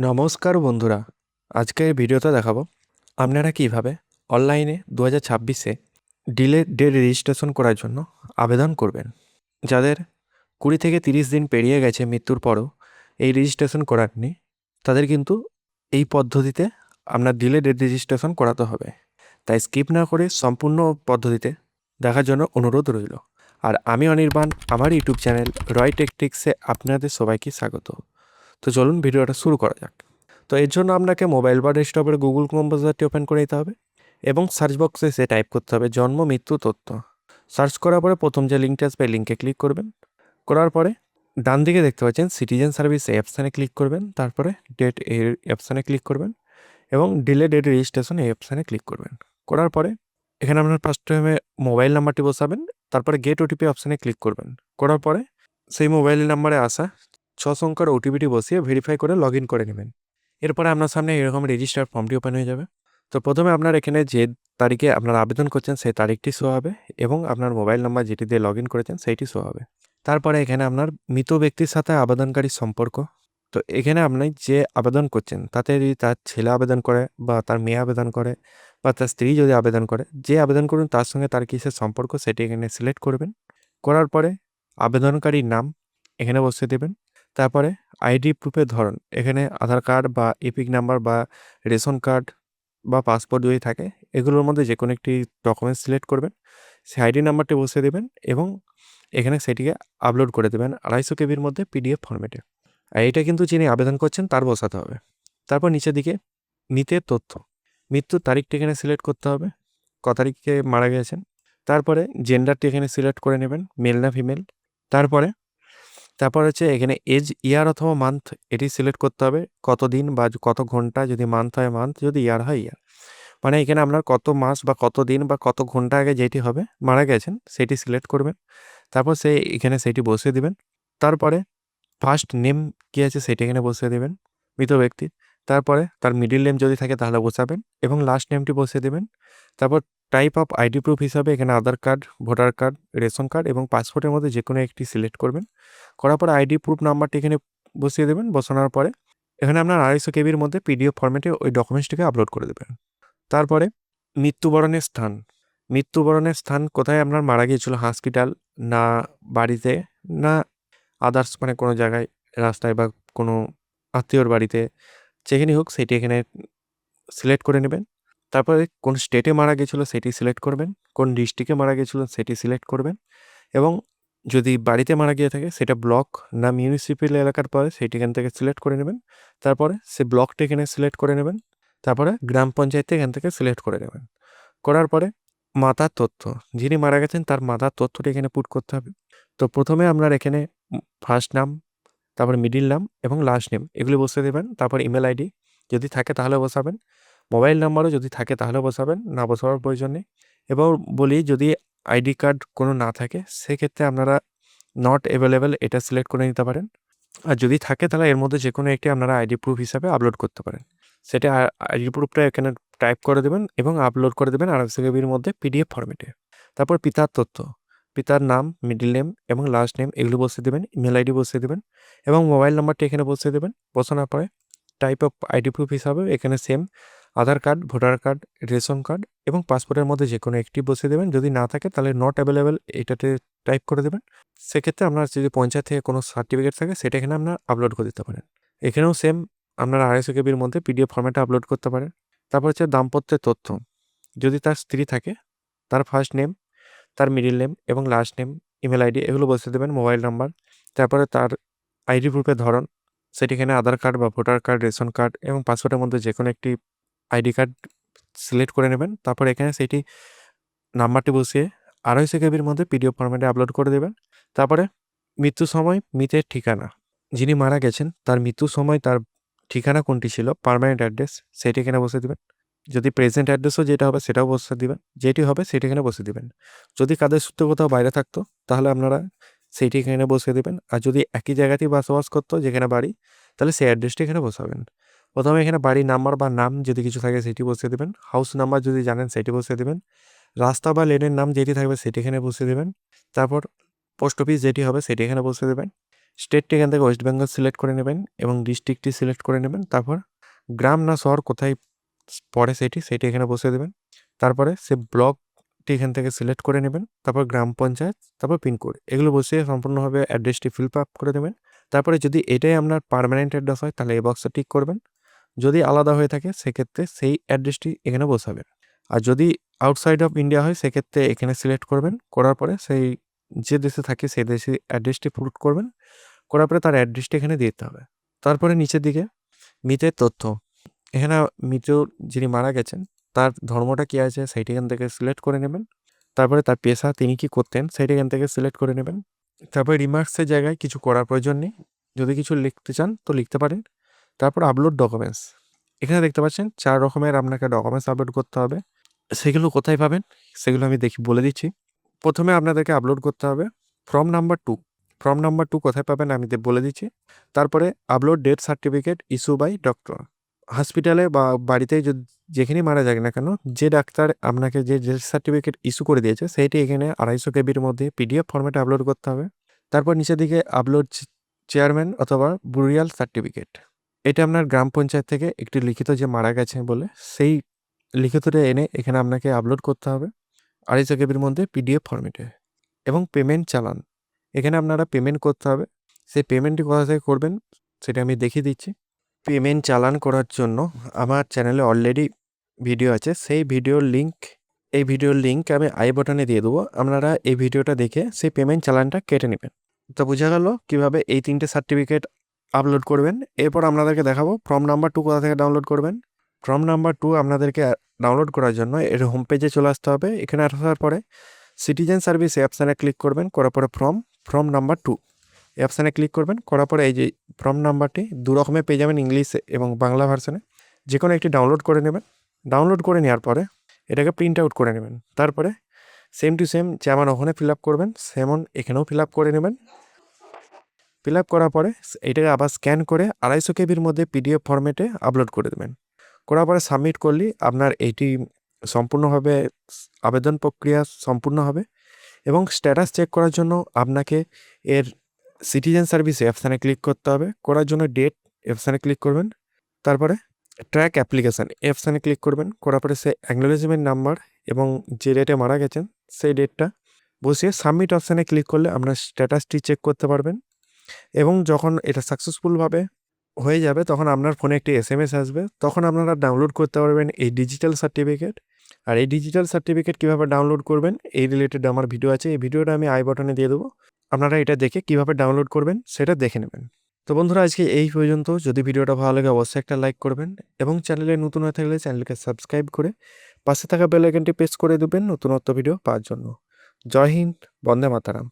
নমস্কার বন্ধুরা, আজকের ভিডিওতে দেখাবো আপনারা কিভাবে অনলাইনে 2026-এ ডিলে ডেট রেজিস্ট্রেশন করার জন্য আবেদন করবেন। যাদের 20 থেকে 30 দিন পেরিয়ে গেছে মৃত্যুর পরও এই রেজিস্ট্রেশন করাননি, তাদের কিন্তু এই পদ্ধতিতে আপনার ডিলে ডেট রেজিস্ট্রেশন করাতে হবে। তাই স্কিপ না করে সম্পূর্ণ পদ্ধতিতে দেখার জন্য অনুরোধ রইল। আর আমি অনির্বাণ, আমার ইউটিউব চ্যানেল রয় টেকটিক্সে আপনাদের সবাইকে স্বাগত। তো চলুন ভিডিওটা শুরু করা যাক। তো এর জন্য আপনাকে মোবাইল বা ডেস্কটপের গুগল ক্রোম ব্রাউজারটি ওপেন করে নিতে হবে এবং সার্চ বক্সে এসে টাইপ করতে হবে জন্ম মৃত্যু তথ্য। সার্চ করার পরে প্রথম যে লিঙ্কটা আসবে লিঙ্কে ক্লিক করবেন। করার পরে ডান দিকে দেখতে পাচ্ছেন সিটিজেন সার্ভিস এই অপশানে ক্লিক করবেন, তারপরে ডেট এই অপশানে ক্লিক করবেন এবং ডিলে ডেট রেজিস্ট্রেশন এই অপশানে ক্লিক করবেন। করার পরে এখানে আপনার ফার্স্ট টাইমে মোবাইল নাম্বারটি বসাবেন, তারপরে গেট ওটিপি অপশানে ক্লিক করবেন। করার পরে সেই মোবাইল নাম্বারে আসা 6 সংখ্যার ওটিপিটি বসিয়ে ভেরিফাই করে লগ ইন করে নেবেন। এরপরে আপনার সামনে এরকম রেজিস্টার ফর্মটি ওপেন হয়ে যাবে। তো প্রথমে আপনার এখানে যে তারিখে আপনারা আবেদন করছেন সেই তারিখটি শো হবে এবং আপনার মোবাইল নাম্বার যেটি দিয়ে লগ ইন করেছেন সেইটি শো হবে। তারপরে এখানে আপনার মৃত ব্যক্তির সাথে আবেদনকারীর সম্পর্ক। তো এখানে আপনি যে আবেদন করছেন তাতে যদি তার ছেলে আবেদন করে বা তার মেয়ে আবেদন করে বা তার স্ত্রী যদি আবেদন করে, যে আবেদন করুন তার সঙ্গে তার কিসের সম্পর্ক সেটি এখানে সিলেক্ট করবেন। করার পরে আবেদনকারীর নাম এখানে বসিয়ে দেবেন। তারপরে আইডি প্রুফের ধরন এখানে আধার কার্ড বা এপিক নাম্বার বা রেশন কার্ড বা পাসপোর্ট যদি থাকে এগুলোর মধ্যে যে কোনো একটি ডকুমেন্টস সিলেক্ট করবেন, সেই আইডি নাম্বারটি বসিয়ে দেবেন এবং এখানে সেটিকে আপলোড করে দেবেন 250 কেবির মধ্যে পিডিএফ ফরম্যাটে। আর এটা কিন্তু যিনি আবেদন করছেন তার বসাতে হবে। তারপর নিচের দিকে মৃতের তথ্য, মৃত্যুর তারিখটি এখানে সিলেক্ট করতে হবে, ক তারিখে মারা গেছেন। তারপরে জেন্ডারটি এখানে সিলেক্ট করে নেবেন, মেল না ফিমেল। তারপর হচ্ছে এখানে এজ ইয়ার অথবা মান্থ এটি সিলেক্ট করতে হবে, কত দিন বা কত ঘন্টা, যদি মান্থ হয় মান্থ, যদি ইয়ার হয় ইয়ার। মানে এখানে আপনার কত মাস বা কত দিন বা কত ঘন্টা আগে যেটি হবে মারা গেছেন সেটি সিলেক্ট করবেন। তারপর এখানে সেটি বসিয়ে দিবেন। তারপরে ফার্স্ট নেম কী আছে সেটি এখানে বসিয়ে দেবেন মৃত ব্যক্তির। তারপরে তার মিডল নেম যদি থাকে তাহলে বসাবেন এবং লাস্ট নেমটি বসিয়ে দেবেন। তারপর টাইপ অফ আইডি প্রুফ হিসাবে এখানে Aadhaar card, voter card, ration card এবং পাসপোর্টের মধ্যে যে কোনো একটি সিলেক্ট করবেন। করার পরে আইডি প্রুফ নাম্বারটি এখানে বসিয়ে দেবেন। বসানোর পরে এখানে আপনার 250 কেবির মধ্যে পিডিএফ ফরম্যাটে ওই ডকুমেন্টসটিকে আপলোড করে দেবেন। তারপরে মৃত্যুবরণের স্থান, মৃত্যুবরণের স্থান কোথায় আপনার মারা গিয়েছিল, হসপিটাল না বাড়িতে না আদার্স মানে কোনো জায়গায় রাস্তায় বা কোনো আত্মীয়র বাড়িতে, যেখানেই হোক সেটি এখানে সিলেক্ট করে নেবেন। তারপরে কোন স্টেটে মারা গেছিলো সেটি সিলেক্ট করবেন, কোন ডিস্ট্রিক্টে মারা গেছিলো সেটি সিলেক্ট করবেন এবং যদি বাড়িতে মারা গিয়ে থাকে সেটা ব্লক না মিউনিসিপ্যাল এলাকার পরে সেটি এখান থেকে সিলেক্ট করে নেবেন। তারপরে সে ব্লকটা এখানে সিলেক্ট করে নেবেন। তারপরে গ্রাম পঞ্চায়েতে এখান থেকে সিলেক্ট করে নেবেন। করার পরে মাতার তথ্য, যিনি মারা গেছেন তার মাতার তথ্যটি এখানে পুট করতে হবে। তো প্রথমে আপনার এখানে ফার্স্ট নাম, তারপর মিডিল নাম এবং লাস্ট নেম এগুলি বসিয়ে দেবেন। তারপর ইমেল আইডি যদি থাকে তাহলে বসাবেন, মোবাইল নাম্বারও যদি থাকে তাহলে বসাবেন, না বসাবার প্রয়োজন নেই। এবার বলি যদি আইডি কার্ড কোনো না থাকে সেক্ষেত্রে আপনারা নট অ্যাভেলেবেল এটা সিলেক্ট করে নিতে পারেন। আর যদি থাকে তাহলে এর মধ্যে যে কোনো একটি আপনারা আইডি প্রুফ হিসাবে আপলোড করতে পারেন। সেটা আইডি প্রুফটা এখানে টাইপ করে দেবেন এবং আপলোড করে দেবেন 250 কেবির মধ্যে পিডিএফ ফরম্যাটে। তারপর পিতার তথ্য, পিতার নাম, মিডল নেম এবং লাস্ট নেম এগুলো বসিয়ে দেবেন, ইমেল আইডি বসিয়ে দেবেন এবং মোবাইল নাম্বারটি এখানে বসিয়ে দেবেন। বসানোর পরে টাইপ অফ আইডি প্রুফ হিসাবে এখানে same Aadhaar card, voter card, ration card এবং পাসপোর্টের মধ্যে যে কোনো একটি বসিয়ে দেবেন। যদি না থাকে তাহলে নট অ্যাভেলেবেল এটাতে টাইপ করে দেবেন। সেক্ষেত্রে আপনার যদি পঞ্চায়েত থেকে কোনো সার্টিফিকেট থাকে সেটা এখানে আপনার আপলোড করে দিতে পারেন। এখানেও সেম আপনারা 250 কেবির মধ্যে পিডিএফ ফরম্যাটে আপলোড করতে পারেন। তারপর হচ্ছে দাম্পত্যের তথ্য, যদি তার স্ত্রী থাকে তার ফার্স্ট নেম, তার মিডল নেম এবং লাস্ট নেম, ইমেল আইডি এগুলো বসিয়ে দেবেন, মোবাইল নাম্বার। তারপরে তার আইডি প্রুফের ধরন সেটি এখানে আধার কার্ড বা ভোটার কার্ড, রেশন কার্ড এবং পাসপোর্টের মধ্যে যে কোনো একটি আইডি কার্ড সিলেক্ট করে নেবেন। তারপর এখানে সেটি নাম্বারটি বসিয়ে 250 কেবির মধ্যে পিডিএফ ফরম্যাটে আপলোড করে দেবেন। তারপরে মৃত্যুর সময়, মৃতের ঠিকানা, যিনি মারা গেছেন তার মৃত্যুর সময় তার ঠিকানা কোনটি ছিল, পার্মানেন্ট অ্যাড্রেস সেটি এখানে বসিয়ে দেবেন। যদি প্রেজেন্ট অ্যাড্রেসও যেটা হবে সেটাও বসিয়ে দিবেন, যেটি হবে সেটি এখানে বসিয়ে দিবেন। যদি কাজের সূত্রে কোথাও বাইরে থাকতো তাহলে আপনারা সেইটি এখানে বসিয়ে দেবেন। আর যদি একই জায়গাতেই বসবাস করতো যেখানে বাড়ি তাহলে সেই অ্যাড্রেসটি এখানে বসাবেন। প্রথমে এখানে বাড়ির নাম্বার বা নাম যদি কিছু থাকে সেটি বসিয়ে দেবেন, হাউস নাম্বার যদি জানেন সেটি বসিয়ে দেবেন, রাস্তা বা লেনের নাম যেটি থাকবে সেটি এখানে বসিয়ে দেবেন। তারপর পোস্ট অফিস যেটি হবে সেটি এখানে বসিয়ে দেবেন স্টেটটি এখান থেকে ওয়েস্ট বেঙ্গল সিলেক্ট করে নেবেন এবং ডিস্ট্রিক্টটি সিলেক্ট করে নেবেন। তারপর গ্রাম না শহর কোথায় পড়ে সেইটি এখানে বসিয়ে দেবেন। তারপরে সে ব্লকটি এখান থেকে সিলেক্ট করে নেবেন। তারপর গ্রাম পঞ্চায়েত, তারপর পিনকোড এগুলো বসিয়ে সম্পূর্ণভাবে অ্যাড্রেসটি ফিল আপ করে দেবেন। তারপরে যদি এটাই আপনার পার্মানেন্ট অ্যাড্রেস হয় তাহলে এই বক্সে টিক করবেন। যদি আলাদা হয়ে থাকে সেক্ষেত্রে সেই অ্যাড্রেসটি এখানে বসাবেন। আর যদি আউটসাইড অফ ইন্ডিয়া হয় সেক্ষেত্রে এখানে সিলেক্ট করবেন। করার পরে সেই যে দেশে থাকে সেই দেশে অ্যাড্রেসটি পুট করবেন। করার পরে তার অ্যাড্রেসটি এখানে দিয়ে দিতে হবে। তারপরে নিচের দিকে মৃতের তথ্য, এখানে মৃত যিনি মারা গেছেন তার ধর্মটা কী আছে সেইটি এখান থেকে সিলেক্ট করে নেবেন। তারপরে তার পেশা তিনি কী করতেন সেইটি এখান থেকে সিলেক্ট করে নেবেন। তারপরে রিমার্কসের জায়গায় কিছু করার প্রয়োজন নেই, যদি কিছু লিখতে চান তো লিখতে পারেন। তারপর আপলোড ডকুমেন্টস, এখানে দেখতে পাচ্ছেন 4 রকমের আপনাকে ডকুমেন্টস আপলোড করতে হবে। সেগুলো কোথায় পাবেন সেগুলো আমি বলে দিচ্ছি। প্রথমে আপনাদেরকে আপলোড করতে হবে ফর্ম নাম্বার 2। ফর্ম নাম্বার 2 কোথায় পাবেন আমি বলে দিচ্ছি। তারপরে upload death certificate issue by doctor. হসপিটালে বা বাড়িতে যেখানেই মারা যাক না কেন, যে ডাক্তার আপনাকে যে ডেথ সার্টিফিকেট ইস্যু করে দিয়েছে সেইটি এখানে 250 কেবির মধ্যে পিডিএফ ফর্মেটে আপলোড করতে হবে। তারপর নিচের দিকে আপলোড চেয়ারম্যান অথবা বুরিয়াল সার্টিফিকেট, এটা আপনার গ্রাম পঞ্চায়েত থেকে একটি লিখিত যে মারা গেছে বলে সেই লিখিতটা এনে এখানে আপনাকে আপলোড করতে হবে 250 কেবির মধ্যে পিডিএফ ফর্মেটে। এবং পেমেন্ট চালান, এখানে আপনারা পেমেন্ট করতে হবে। সেই পেমেন্টটি কোথা থেকে করবেন সেটা আমি দেখিয়ে দিচ্ছি। পেমেন্ট চালান করার জন্য আমার চ্যানেলে অলরেডি ভিডিও আছে, সেই ভিডিওর লিঙ্ক আমি আই বাটনে দিয়ে দেবো। আপনারা এই ভিডিওটা দেখে সেই পেমেন্ট চালানটা কেটে নেবেন। তো বোঝা গেল কীভাবে এই 3টে সার্টিফিকেট আপলোড করবেন। এরপর আপনাদেরকে দেখাবো ফর্ম নাম্বার 2 কোথা থেকে ডাউনলোড করবেন। ফর্ম নাম্বার 2 আপনাদেরকে ডাউনলোড করার জন্য এর হোম পেজে চলে আসতে হবে। এখানে আসার পরে সিটিজেন সার্ভিস এই অপশানে ক্লিক করবেন। করার পরে ফর্ম নাম্বার 2 এই অপশানে ক্লিক করবেন। করার পরে এই যে ফর্ম নাম্বারটি 2 রকমের পেয়ে যাবেন, ইংলিশ এবং বাংলা ভার্সনে। যে কোনো একটি ডাউনলোড করে নেবেন। ডাউনলোড করে নেওয়ার পরে এটাকে প্রিন্ট আউট করে নেবেন। তারপরে সেম টু সেম যেমন ওখানে ফিল আপ করবেন সেমন এখানেও ফিল আপ করে নেবেন। ফিল আপ করার পরে এটাকে আবার স্ক্যান করে 250 কেবির মধ্যে পিডিএফ ফরম্যাটে আপলোড করে দেবেন। করার পরে সাবমিট করলেই আপনার এইটি সম্পূর্ণভাবে আবেদন প্রক্রিয়া সম্পূর্ণ হবে। এবং স্ট্যাটাস চেক করার জন্য আপনাকে এর সিটিজেন সার্ভিসে অপশানে ক্লিক করতে হবে। করার জন্য ডেট অপশানে ক্লিক করবেন। তারপরে ট্র্যাক অ্যাপ্লিকেশান এই অপশানে ক্লিক করবেন। করার পরে সে অ্যাকনোলেজমেন্ট নাম্বার এবং যে ডেটে মারা গেছেন সেই ডেটটা বসিয়ে সাবমিট অপশানে ক্লিক করলে আপনার স্ট্যাটাসটি চেক করতে পারবেন। এবং যখন এটা সাকসেসফুলভাবে হয়ে যাবে তখন আপনার ফোনে একটি SMS আসবে, তখন আপনারা ডাউনলোড করতে পারবেন এই ডিজিটাল সার্টিফিকেট। আর এই ডিজিটাল সার্টিফিকেট কীভাবে ডাউনলোড করবেন এই রিলেটেড আমার ভিডিও আছে, এই ভিডিওটা আমি আই বাটনে দিয়ে দেবো। আপনারা এটা দেখে কীভাবে ডাউনলোড করবেন সেটা দেখে নেবেন। তো বন্ধুরা আজকে এই পর্যন্ত। যদি ভিডিওটা ভালো লাগে অবশ্যই একটা লাইক করবেন এবং চ্যানেলে নতুন হয়ে থাকলে চ্যানেলকে সাবস্ক্রাইব করে পাশে থাকা বেল আইকনটি প্রেস করে দেবেন নতুনত্ব ভিডিও পাওয়ার জন্য। জয় হিন্দ, বন্দে মাতারাম।